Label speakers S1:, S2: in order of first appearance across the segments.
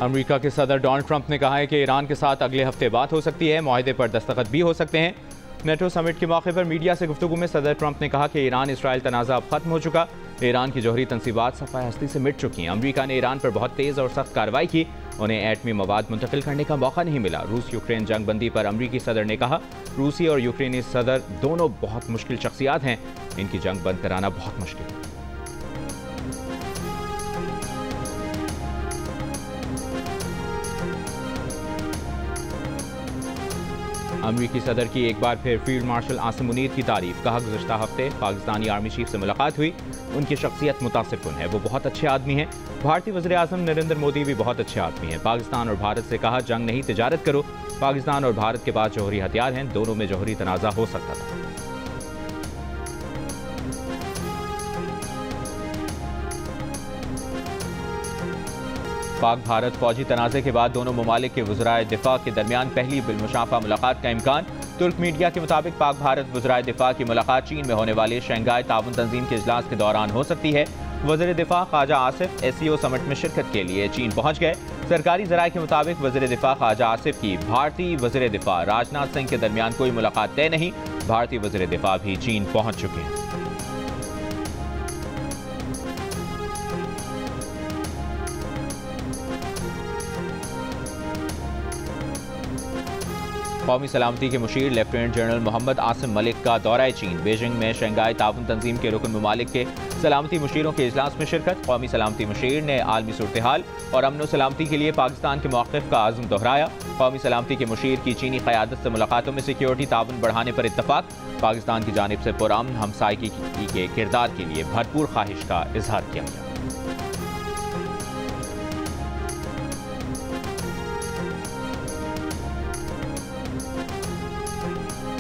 S1: America के सदर Donald Trump ने कहा है कि ईरान के साथ अगले हफ्ते बात हो सकती है, माहिदे पर दस्तखत भी हो सकते हैं। नेटो समिट के मौके पर मीडिया से गुफ्तगू में सदर ट्रंप ने कहा कि ईरान इसराइल तनाज़ा अब खत्म हो चुका, ईरान की जौहरी तनसीबात सफ़ाए हस्ती से मिट चुकी हैं। अमेरिका ने ईरान पर बहुत तेज़ और सख्त कार्रवाई की, उन्हें एटमी मवाद मुंतकिल करने का मौका नहीं मिला। रूस यूक्रेन जंग बंदी पर अमरीकी सदर ने कहा, रूसी और यूक्रेनी सदर दोनों बहुत मुश्किल शख्सियात हैं, इनकी जंग बंद कराना बहुत मुश्किल है। अमरीकी सदर की एक बार फिर फील्ड मार्शल आसिम मुनीर की तारीफ। कहा, गुज़श्ता हफ्ते पाकिस्तानी आर्मी चीफ से मुलाकात हुई, उनकी शख्सियत मुतासिरकुन है, वो बहुत अच्छे आदमी हैं। भारतीय वज़ीर आज़म नरेंद्र मोदी भी बहुत अच्छे आदमी हैं। पाकिस्तान और भारत से कहा, जंग नहीं तिजारत करो। पाकिस्तान और भारत के पास जौहरी हथियार हैं, दोनों में जौहरी तनाज़ा हो सकता था। पाक भारत फौजी तनाज़े के बाद दोनों ममालिक के वज़राए दिफ़ा के दरमियान पहली बिलमुशाफ़ा मुलाकात का इम्कान। तुर्क मीडिया के मुताबिक पाक भारत वज़राए दिफ़ा की मुलाकात चीन में होने वाले शंघाई ताउन तंजीम के इजलास के दौरान हो सकती है। वज़ीर दिफ़ा ख्वाजा आसिफ SCO समिट में शिरकत के लिए चीन पहुँच गए। सरकारी ज़राए के मुताबिक वज़ीर दिफ़ा ख्वाजा आसिफ की भारतीय वज़ीर दिफ़ा राजनाथ सिंह के दरमियान कोई मुलाकात तय नहीं। भारतीय वज़ीर दिफ़ा भी चीन पहुँच चुके हैं। कौमी सलामती के मुशीर लेफ्टिनेंट जनरल मोहम्मद आसिम मलिक का दौरा चीन। बीजिंग में शंघाई ताउन तंजीम के रुकन ममालिक के सलामती मुशीरों के इजलास में शिरकत। कौमी सलामती मुशीर ने आलमी सूरत हाल और अमन सलामती के लिए पाकिस्तान के मौक़िफ़ का आज़म दोहराया। कौमी सलामती के मुशीर की चीनी क़यादत से मुलाकातों में सिक्योरिटी ताउन बढ़ाने पर इत्तफाक। पाकिस्तान की जानिब से पुरअमन हमसायगी के किरदार के लिए भरपूर ख्वाहिश का इजहार किया गया।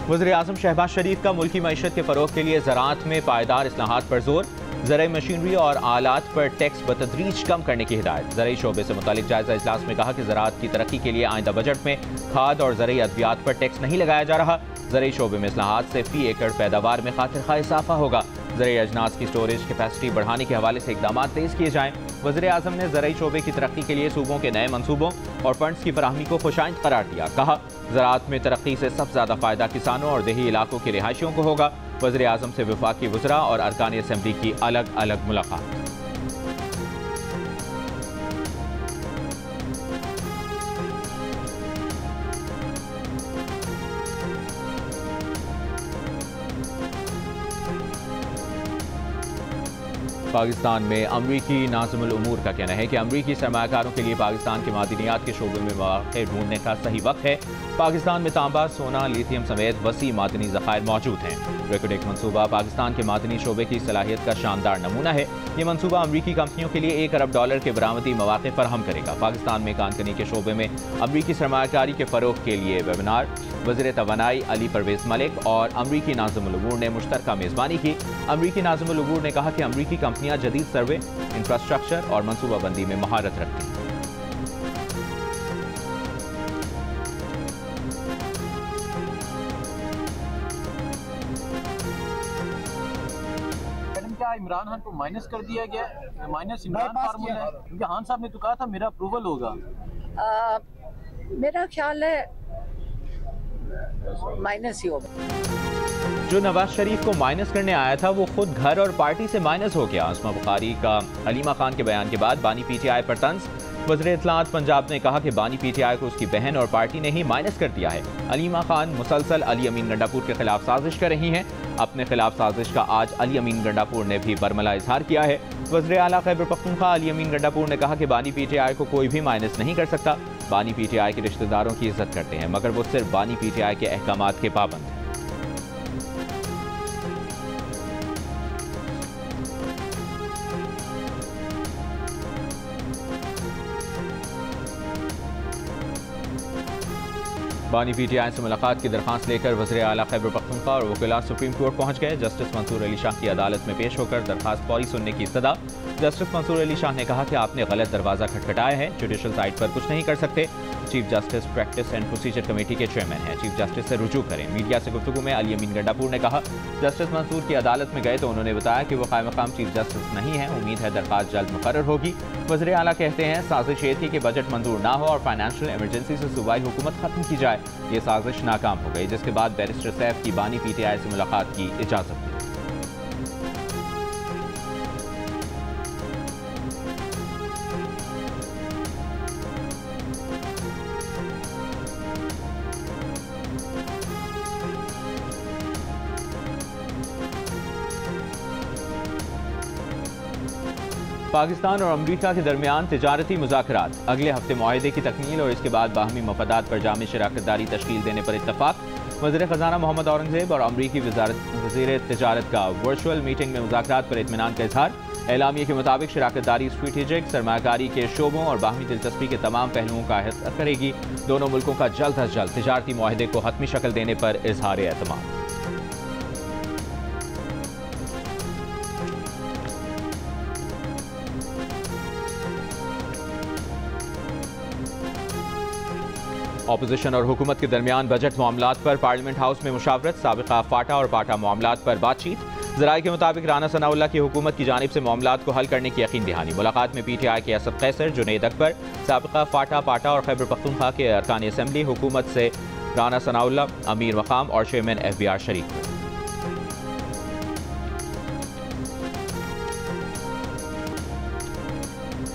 S1: वज़ीर आज़म शहबाज शरीफ का मुल्की मईशत के फ़रोग़ के लिए ज़राअत में पायदार इस्लाहात पर जोर। ज़राई मशीनरी और आलात पर टैक्स बतदरीज कम करने की हिदायत। ज़राई शोबे से मुतालिक जायज़ा इजलास में कहा कि ज़राअत की तरक्की के लिए आइंदा बजट में खाद और ज़राई अद्वियात पर टैक्स नहीं लगाया जा रहा। ज़राई शोबे में इस्लाहात से फ़ी एकड़ पैदावार में खातिर-खा इजाफा होगा। ज़राई अजनास की स्टोरेज कैपेसिटी बढ़ाने के हवाले से इक़दाम तेज़ किए जाएँ। वज़ीर आज़म ने ज़राई शोबे की तरक्की के लिए सूबों के नए मनसूबों और फंड्स की फराहमी को खुशाइंद करार दिया। कहा, ज़राअत में तरक्की से सबसे ज़्यादा फ़ायदा किसानों और देही इलाकों के रिहायशियों को होगा। वज़ीर आज़म से वफाकी वज़रा और अरकान असम्बली की अलग अलग मुलाकात। पाकिस्तान में अमरीकी नाज़िमुल उमूर का कहना है कि अमरीकी सरमायाकारों के लिए पाकिस्तान के मादनियात के शोबे में मौक़े ढूंढने का सही वक्त है। पाकिस्तान में तांबा, सोना, लिथियम समेत वसी मादनी ज़खायर मौजूद हैं। रेकोडेक मनसूबा पाकिस्तान के मादनी शोबे की सलाहियत का शानदार नमूना है। ये मनसूबा अमरीकी कंपनियों के लिए $1 अरब के बरामदी मौक़े फराहम करेगा। पाकिस्तान में कानकनी के शोबे में अमरीकी सरमायाकारी के फ़रोग़ के लिए वेबिनार वज़ीर तवानाई अली परवेज़ मलिक और अमरीकी नाज़िमुल उमूर ने मुश्तरका मेज़बानी की। अमरीकी नाज़िमुल उमूर ने कहा कि अमरीकी कंपनियां जदीद सर्वे, इंफ्रास्ट्रक्चर और मनसूबाबंदी में महारत रखती हैं।
S2: क्या इमरान खान को माइनस कर दिया गया? माइनस इमरान फार्मूला है, क्योंकि खान साहब ने तो कहा था मेरा अप्रूवल होगा।
S3: मेरा ख्याल है माइनस ही होगा।
S1: जो नवाज शरीफ को माइनस करने आया था वो खुद घर और पार्टी से माइनस हो गया। आसमा बुखारी का हलीमा खान के बयान के बाद बानी PTI पर तंज। वज़ीर इत्तलाआत पंजाब ने कहा कि बानी PTI को उसकी बहन और पार्टी ने ही माइनस कर दिया है। हलीमा खान मुसलसल अली अमीन गंडापुर के खिलाफ साजिश कर रही हैं। अपने खिलाफ साजिश का आज अली अमीन गंडापुर ने भी बरमला इजहार किया है। वज़ीर आला खैबर पख्तूनख्वा अली अमीन गंडापुर ने कहा कि बानी PTI को कोई भी माइनस नहीं कर सकता। बानी PTI के रिश्तेदारों की इज्जत करते हैं, मगर वो सिर्फ बानी PTI के अहकामात के पाबंद हैं। बानी PTI से मुलाकात की दरख्वास्त लेकर वज़ीर आला खैबर पख्तूनख्वा और वकील सुप्रीम कोर्ट पहुंच गए। जस्टिस मंसूर अली शाह की अदालत में पेश होकर दरख्वास्त फौरी सुनने की इस्तदा। जस्टिस मंसूर अली शाह ने कहा कि आपने गलत दरवाज़ा खटखटाया है, जुडिशल साइट पर कुछ नहीं कर सकते। Chief justice practice and procedure committee के चेयरमैन हैं। चीफ जस्टिस से रुजू करें। मीडिया से गुफ्तगू में अली अमीन गंडापुर ने कहा, जस्टिस मंसूर की अदालत में गए तो उन्होंने बताया कि वो कायम मकाम चीफ जस्टिस नहीं है। उम्मीद है दरख्वास्त जल्द मुकर्रर होगी। वज़ीर आला कहते हैं, साजिश ये थी कि बजट मंजूर ना हो और फाइनेंशियल इमरजेंसी से सूबाई हुकूमत खत्म की जाए। ये साजिश नाकाम हो गई, जिसके बाद बैरिस्टर सैफ की बानी PTI से मुलाकात की इजाजत दी। पाकिस्तान और अमरीका के दरमियान तिजारती मुज़ाकरात, अगले हफ्ते मुआहदे की तकमील और इसके बाद बाहमी मफादात पर जामी शराकतदारी तश्कील देने पर इत्तफाक। वज़ीर ख़ज़ाना मोहम्मद औरंगज़ेब और अमरीकी वज़ीर तिजारत का वर्चुअल मीटिंग में मुज़ाकरात पर इत्मीनान का इज़हार। एलामिया के मुताबिक शराकतदारी स्ट्रेटेजिक सरमायाकारी के शोबों और बाहमी दिलचस्पी के तमाम पहलुओं का अहत करेगी। दोनों मुल्कों का जल्द अज जल्द तिजारती मुआहदे को हतमी शक्ल देने पर इज़हार एतमाद। अपोजिशन और हुकूमत के दरमियान बजट मामलात पर पार्लियामेंट हाउस में मुशावरत, साबिका फाटा और पाटा मामलात पर बातचीत। ज़राए के मुताबिक राना सनाउल्लाह की हुकूमत की जानिब से मामलात को हल करने की यकीन दहानी। मुलाकात में PTI के असद कैसर, जुनैद अकबर, साबिका फाटा, पाटा और खैबर पख्तूनख्वा के अरकान असम्बली, हुकूमत से राना सनाउल्लाह, अमीर मकाम और चेयरमैन FBR शरीक हुए।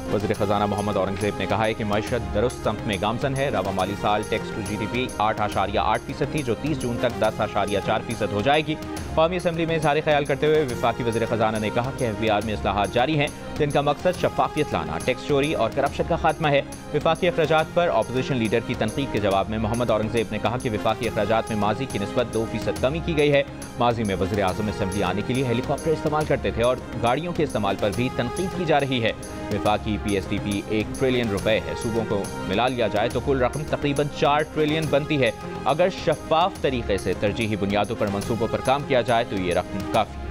S1: वज़ीर ख़ज़ाना मोहम्मद औरंगज़ेब ने कहा है कि मईशत दुरुस्त सम्त में गामजन है। रवा माली साल टैक्स टू GDP 8.8% थी, जो 30 जून तक 10.4% हो जाएगी। कौमी असम्बली में इज़हार ख्याल करते हुए वफाकी वज़ीर ख़ज़ाना ने कहा कि FBR में इस्लाहात जारी हैं, जिनका मकसद शफाफियत लाना, टैक्स चोरी और करप्शन का खात्मा है। वफाकी अखराजात पर अपोजिशन लीडर की तनकीद के जवाब में मोहम्मद औरंगज़ेब ने कहा कि वफाकी अखराजात में माजी की निस्बत 2% कमी की गई है। माजी में वज़ीर आज़म असम्बली आने के लिए हेलीकॉप्टर इस्तेमाल करते थे और गाड़ियों के इस्तेमाल पर भी तनकीद की जा रही है। वफाकी PSDP 1 ट्रिलियन रुपए है। सूबों को मिला लिया जाए तो कुल रकम तकरीबन 4 ट्रिलियन बनती है। अगर शफाफ तरीके से तरजीही बुनियादों पर मंसूबों पर काम किया जाए तो ये रकम काफ़ी है।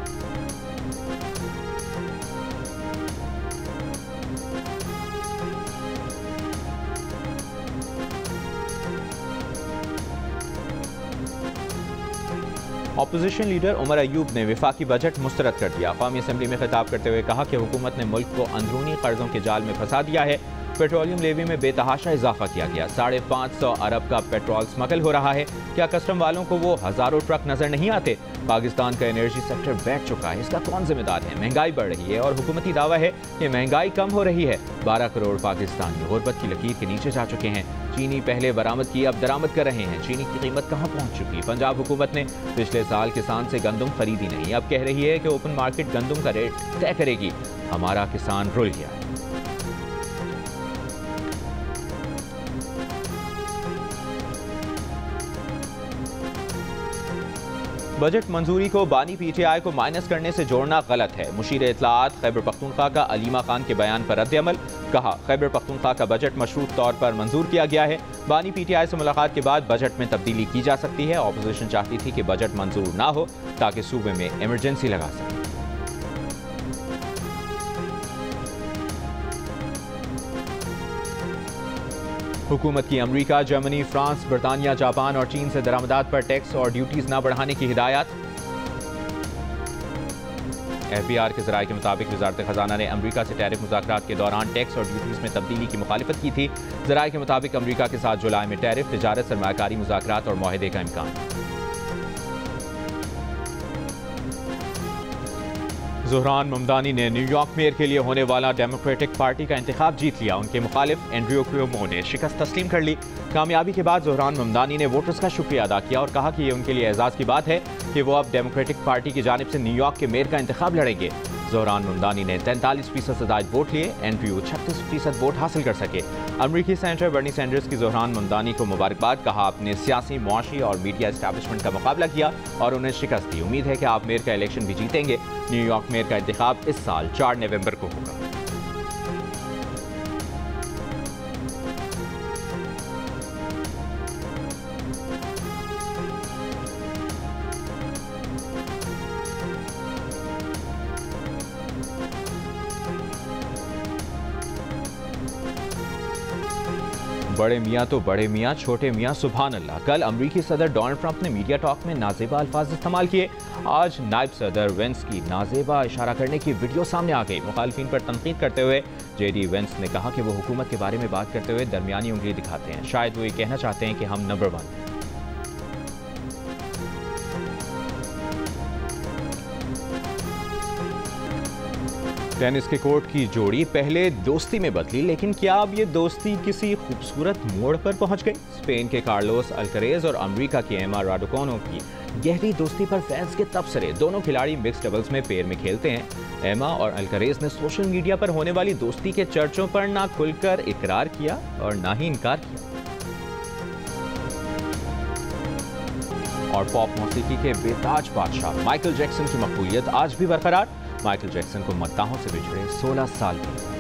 S1: अपोजिशन लीडर उमर अयूब ने वफाकी बजट मुस्तरद कर दिया। कौमी असम्बली में खिताब करते हुए कहा कि हुकूमत ने मुल्क को अंदरूनी कर्जों के जाल में फंसा दिया है। पेट्रोलियम लेवी में बेतहाशा इजाफा किया गया। 550 अरब का पेट्रोल स्मगल हो रहा है। क्या कस्टम वालों को वो हजारों ट्रक नजर नहीं आते? पाकिस्तान का एनर्जी सेक्टर बैठ चुका है, इसका कौन जिम्मेदार है? महंगाई बढ़ रही है और हुकूमती दावा है कि महंगाई कम हो रही है। 12 करोड़ पाकिस्तानी गुर्बत की लकीर के नीचे जा चुके हैं। चीनी पहले बरामद की, अब दरामद कर रहे हैं। चीनी की कीमत कहाँ पहुँच चुकी? पंजाब हुकूमत ने पिछले साल किसान से गंदम खरीदी नहीं, अब कह रही है कि ओपन मार्केट गंदम का रेट तय करेगी। हमारा किसान रुल गया है। बजट मंजूरी को बानी PTI को माइनस करने से जोड़ना गलत है। मुशीर इत्तलाआत खैबर पख्तूनख्वा का अलीमा खान के बयान पर रद्द-ए-अमल। कहा, खैबर पख्तूनख्वा का बजट मशरूत तौर पर मंजूर किया गया है। बानी PTI से मुलाकात के बाद बजट में तब्दीली की जा सकती है। अपोजिशन चाहती थी कि बजट मंजूर ना हो ताकि सूबे में इमरजेंसी लगा सके। हुकूमत की अमरीका, जर्मनी, फ्रांस, बरतानिया, जापान और चीन से दरामदात पर टैक्स और ड्यूटीज न बढ़ाने की हिदायत। FBR के ज़राए के मुताबिक वज़ारत ख़ज़ाना ने अमरीका से टैरिफ मुज़ाकरात के दौरान टैक्स और ड्यूटीज में तब्दीली की मुखालिफत की थी। ज़राए के मुताबिक अमरीका के साथ जुलाई में टैरिफ, तिजारत, सरमायाकारी मुज़ाकरात और मुआहदे का इम्कान। ज़ोहरान ममदानी ने न्यूयॉर्क मेयर के लिए होने वाला डेमोक्रेटिक पार्टी का इंतखाब जीत लिया। उनके मुखालिफ एंड्रयू क्यूमो ने शिकस्त तस्लीम कर ली। कामयाबी के बाद ज़ोहरान ममदानी ने वोटर्स का शुक्रिया अदा किया और कहा कि ये उनके लिए एजाज़ की बात है कि वो अब डेमोक्रेटिक पार्टी की जानिब से न्यूयॉर्क के मेयर का इंतखाब लड़ेंगे। ज़ोहरान ममदानी ने 43% ज़ायद वोट लिए, एंड्रयू 36% वोट हासिल कर सके। अमरीकी सेनेटर बर्नी सैंडर्स की ज़ोहरान ममदानी को मुबारकबाद। कहा, आपने सियासी, मुआशी और मीडिया एस्टैब्लिशमेंट का मुकाबला किया और उन्हें शिकस्त दी। उम्मीद है कि आप मेयर का इलेक्शन भी जीतेंगे। न्यूयॉर्क मेयर का इंतखाब इस साल 4 नवंबर को होगा। बड़े मियाँ तो बड़े मियाँ, छोटे मियाँ सुभान अल्लाह। कल अमरीकी सदर डोनाल्ड ट्रंप ने मीडिया टॉक में नाजेबा अल्फाज इस्तेमाल किए। आज नायब सदर वेंस की नाजेबा इशारा करने की वीडियो सामने आ गई। मुखालफिन पर तनकीद करते हुए जेडी वेंस ने कहा कि वो हुकूमत के बारे में बात करते हुए दरमियानी उंगली दिखाते हैं। शायद वो ये कहना चाहते हैं कि हम नंबर 1 हैं। टेनिस के कोर्ट की जोड़ी पहले दोस्ती में बदली, लेकिन क्या अब ये दोस्ती किसी खूबसूरत मोड़ पर पहुंच गई? स्पेन के कार्लोस अल्करेज और अमेरिका की एमा राडुकानो की गहरी दोस्ती पर फैंस के तबसरे। दोनों खिलाड़ी मिक्स डबल्स में पेयर में खेलते हैं। एमा और अल्करेज ने सोशल मीडिया पर होने वाली दोस्ती के चर्चों पर ना खुलकर इकरार किया और ना ही इनकार किया। और पॉप मौसीकी के बेताज बादशाह माइकल जैक्सन की मकबूलियत आज भी बरकरार। माइकल जैक्सन को मद्दाहों से बिछड़े 16 साल भी।